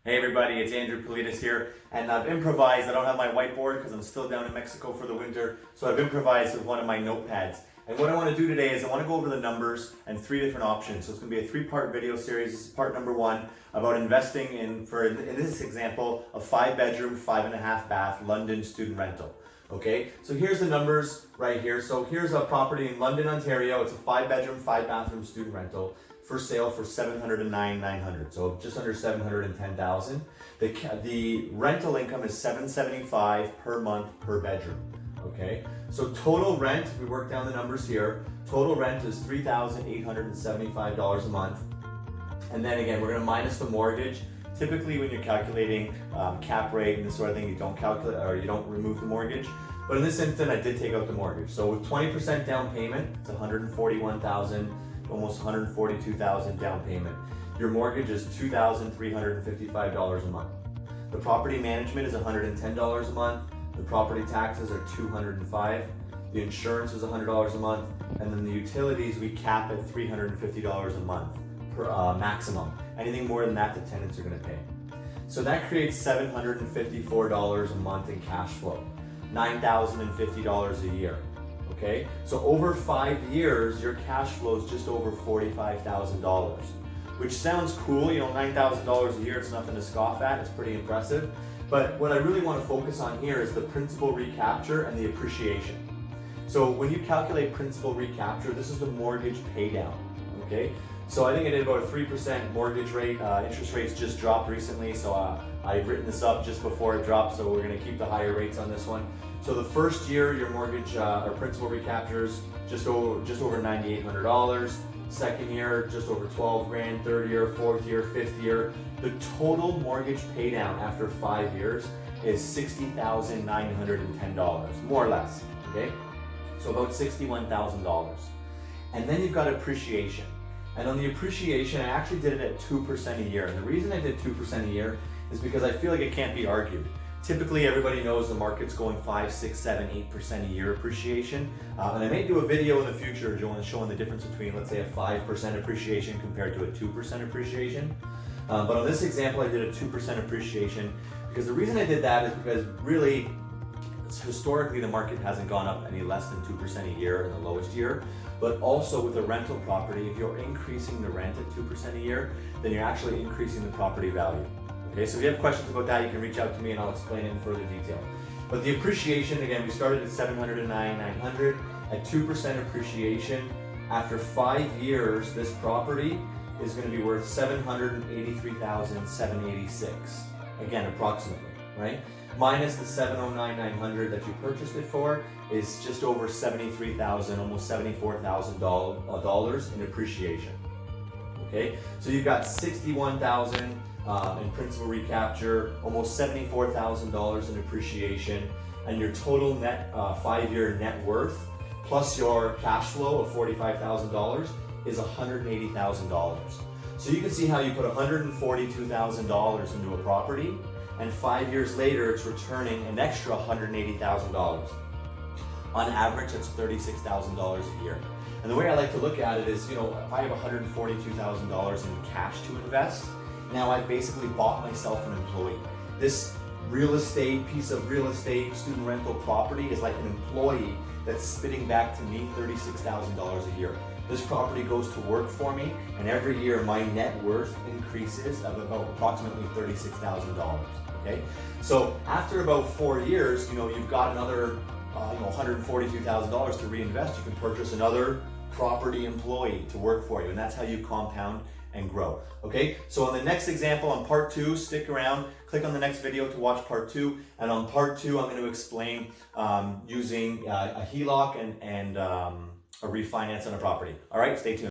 Hey everybody, it's Andrew Puchase here, and I've improvised. I don't have my whiteboard because I'm still down in Mexico for the winter, so I've improvised with one of my notepads. And what I want to do today is I want to go over the numbers and 3 different options. So it's going to be a 3-part video series. This is part number 1 about investing in this example, a 5-bedroom, 5.5 bath London student rental. Okay, so here's the numbers right here. So here's a property in London, Ontario. It's a 5-bedroom, 5-bathroom student rental for sale for $709,900, so just under $710,000. The rental income is $775 per month per bedroom. Okay, so total rent, if we work down the numbers here, total rent is $3,875 a month. And then again, we're going to minus the mortgage. Typically, when you're calculating cap rate and this sort of thing, you don't calculate or you don't remove the mortgage. But in this instance, I did take out the mortgage. So with 20% down payment, it's $141,000. Almost $142,000 down payment. Your mortgage is $2,355 a month. The property management is $110 a month. The property taxes are $205. The insurance is $100 a month, and then the utilities we cap at $350 a month per maximum. Anything more than that, the tenants are going to pay. So that creates $754 a month in cash flow, $9,050 a year. Okay, so over 5 years, your cash flow is just over $45,000, which sounds cool. You know, $9,000 a year, it's nothing to scoff at. It's pretty impressive. But what I really want to focus on here is the principal recapture and the appreciation. So when you calculate principal recapture, this is the mortgage pay down. Okay, so I think I did about a 3% mortgage rate. Interest rates just dropped recently, so I've written this up just before it dropped, so we're going to keep the higher rates on this one. So the first year, your mortgage or principal recaptures just over $9,800. Second year, just over $12,000. Third year, fourth year, fifth year. The total mortgage pay down after 5 years is $60,910, more or less. Okay, so about $61,000. And then you've got appreciation. And on the appreciation, I actually did it at 2% a year. And the reason I did 2% a year is because I feel like it can't be argued. Typically, everybody knows the market's going 5, 6, 7, 8% a year appreciation. And I may do a video in the future showing the difference between, let's say, a 5% appreciation compared to a 2% appreciation. But on this example, I did a 2% appreciation because the reason I did that is because really, historically, the market hasn't gone up any less than 2% a year in the lowest year. But also with a rental property, if you're increasing the rent at 2% a year, then you're actually increasing the property value. Okay, so if you have questions about that, you can reach out to me and I'll explain it in further detail. But the appreciation, again, we started at $709,900 at 2% appreciation. After 5 years, this property is going to be worth $783,786. Again, approximately, right? Minus the $709,900 that you purchased it for is just over $73,000, almost $74,000 in appreciation. Okay, so you've got $61,000 in principal recapture, almost $74,000 in appreciation, and your total net 5-year net worth plus your cash flow of $45,000 is $180,000. So you can see how you put $142,000 into a property, and 5 years later, it's returning an extra $180,000. On average, that's $36,000 a year. And the way I like to look at it is, you know, if I have $142,000 in cash to invest, now I've basically bought myself an employee. This piece of real estate, student rental property is like an employee that's spitting back to me $36,000 a year. This property goes to work for me, and every year my net worth increases of about approximately $36,000. Okay, so after about 4 years, you know, you've got another $142,000 to reinvest. You can purchase another property employee to work for you, and that's how you compound and grow. Okay, so on the next example, on part 2, stick around, click on the next video to watch part 2, and on part 2 I'm going to explain using a HELOC and a refinance on a property. All right, stay tuned.